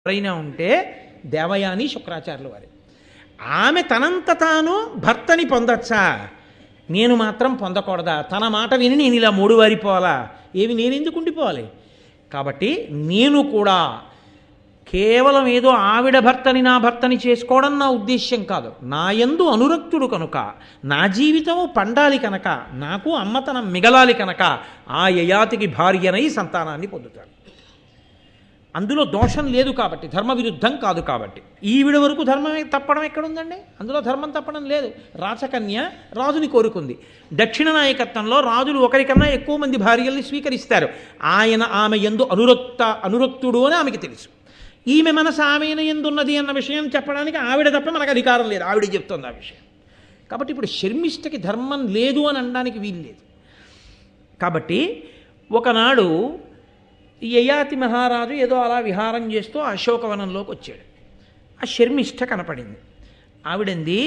ఎవరైనా ఉంటే దేవయాని శుక్రాచార్యుల వారి. ఆమె తనంత తాను భర్తని పొందొచ్చా, నేను మాత్రం పొందకూడదా? తన మాట విని నేను ఇలా మూడువారిపోవాలా? ఏవి నేను ఎందుకు ఉండిపోవాలి? కాబట్టి నేను కూడా కేవలం ఏదో ఆవిడ భర్తని నా భర్తని చేసుకోవడం నా ఉద్దేశ్యం కాదు. నా యందు అనురక్తుడు కనుక, నా జీవితము పండాలి కనుక, నాకు అమ్మతనం మిగలాలి కనుక ఆ యయాతికి భార్యనై సంతానాన్ని పొందుతాను. అందులో దోషం లేదు కాబట్టి, ధర్మ విరుద్ధం కాదు కాబట్టి. ఈవిడ వరకు ధర్మం తప్పడం ఎక్కడుందండి? అందులో ధర్మం తప్పడం లేదు. రాచకన్య రాజుని కోరుకుంది. దక్షిణ నాయకత్వంలో రాజులు ఒకరికన్నా ఎక్కువ మంది భార్యల్ని స్వీకరిస్తారు. ఆమె యందు అనురక్తుడు అని ఆమెకి తెలుసు. ఈమె మనసు ఆమెన ఎందున్నది అన్న విషయం చెప్పడానికి ఆవిడ తప్ప మనకు అధికారం లేదు. ఆవిడ చెప్తుంది ఆ విషయం. కాబట్టి ఇప్పుడు శర్మిష్ఠకి ధర్మం లేదు అని అనడానికి వీలు లేదు. కాబట్టి ఒకనాడు యయాతి మహారాజు ఏదో అలా విహారం చేస్తూ అశోకవనంలోకి వచ్చాడు. ఆ శర్మిష్ఠ కనపడింది. ఆవిడంది,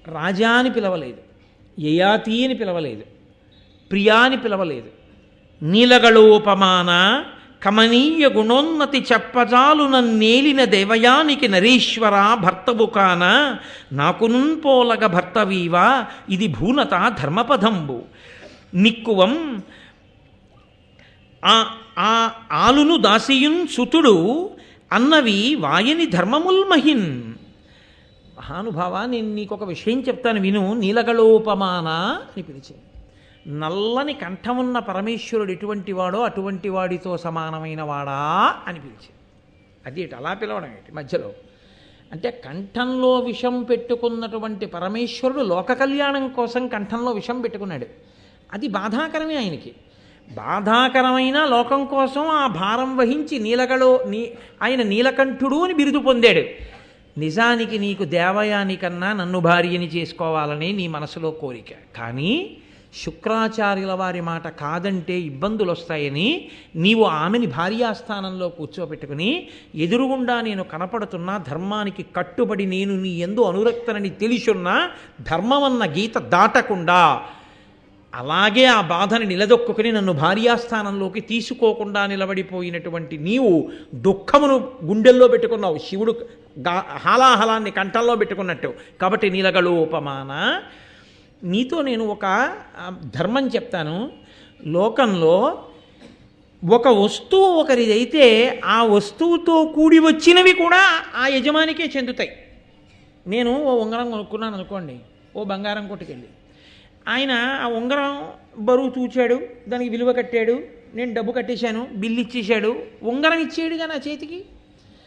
రాజా అని పిలవలేదు, యయాతి అని పిలవలేదు, ప్రియా అని పిలవలేదు. నీలగళోపమాన కమనీయ గుణోన్నతి చెప్పజాలు నన్నేలిన దేవయానికి నరీశ్వర భర్తవు కాన నాకునుంపోలగ భర్తవీవా ఇది భూనత ధర్మపదంబు నిక్కువం ఆ ఆలును దాసియున్ సుతుడు అన్నవి వాయని ధర్మముల్మహిన్. మహానుభావ, నేను నీకు ఒక విషయం చెప్తాను విను. నీలగళోపమాన అని పిలిచింది. నల్లని కంఠమున్న పరమేశ్వరుడు ఎటువంటి వాడో అటువంటి వాడితో సమానమైన వాడా అని పిలిచింది. అది అలా పిలవడం ఏంటి మధ్యలో? అంటే కంఠంలో విషం పెట్టుకున్నటువంటి పరమేశ్వరుడు లోక కళ్యాణం కోసం కంఠంలో విషం పెట్టుకున్నాడు. అది బాధాకరమే ఆయనకి. బాధాకరమైన లోకం కోసం ఆ భారం వహించి ఆయన నీలకంఠుడు అని బిరుదు పొందాడు. నిజానికి నీకు దేవయానికన్నా నన్ను భార్యని చేసుకోవాలని నీ మనసులో కోరిక. కానీ శుక్రాచార్యుల వారి మాట కాదంటే ఇబ్బందులు వస్తాయని నీవు ఆమెని భార్యాస్థానంలో కూర్చోబెట్టుకుని ఎదురుగుండా నేను కనపడుతున్నా ధర్మానికి కట్టుబడి నేను నీ యందు అనురక్తనని తెలిసున్నా ధర్మమన్న గీత దాటకుండా అలాగే ఆ బాధని నిలదొక్కుని నన్ను భార్యాస్థానంలోకి తీసుకోకుండా నిలబడిపోయినటువంటి నీవు దుఃఖమును గుండెల్లో పెట్టుకున్నావు, శివుడు హాలాహలాన్ని కంఠంలో పెట్టుకున్నట్టు. కాబట్టి నీలగళోపమాన, నీతో నేను ఒక ధర్మం చెప్తాను. లోకంలో ఒక వస్తువు ఒకరిదైతే ఆ వస్తువుతో కూడి వచ్చినవి కూడా ఆ యజమానికే చెందుతాయి. నేను ఓ ఉంగరం కొనుక్కున్నాను అనుకోండి, ఓ బంగారం కొట్టుకెళ్ళి. ఆయన ఆ ఉంగరం బరువు తూచాడు, దానికి విలువ కట్టాడు, నేను డబ్బు కట్టేశాను, బిల్లు ఇచ్చేశాడు, ఉంగరం ఇచ్చేయడుగా నా చేతికి.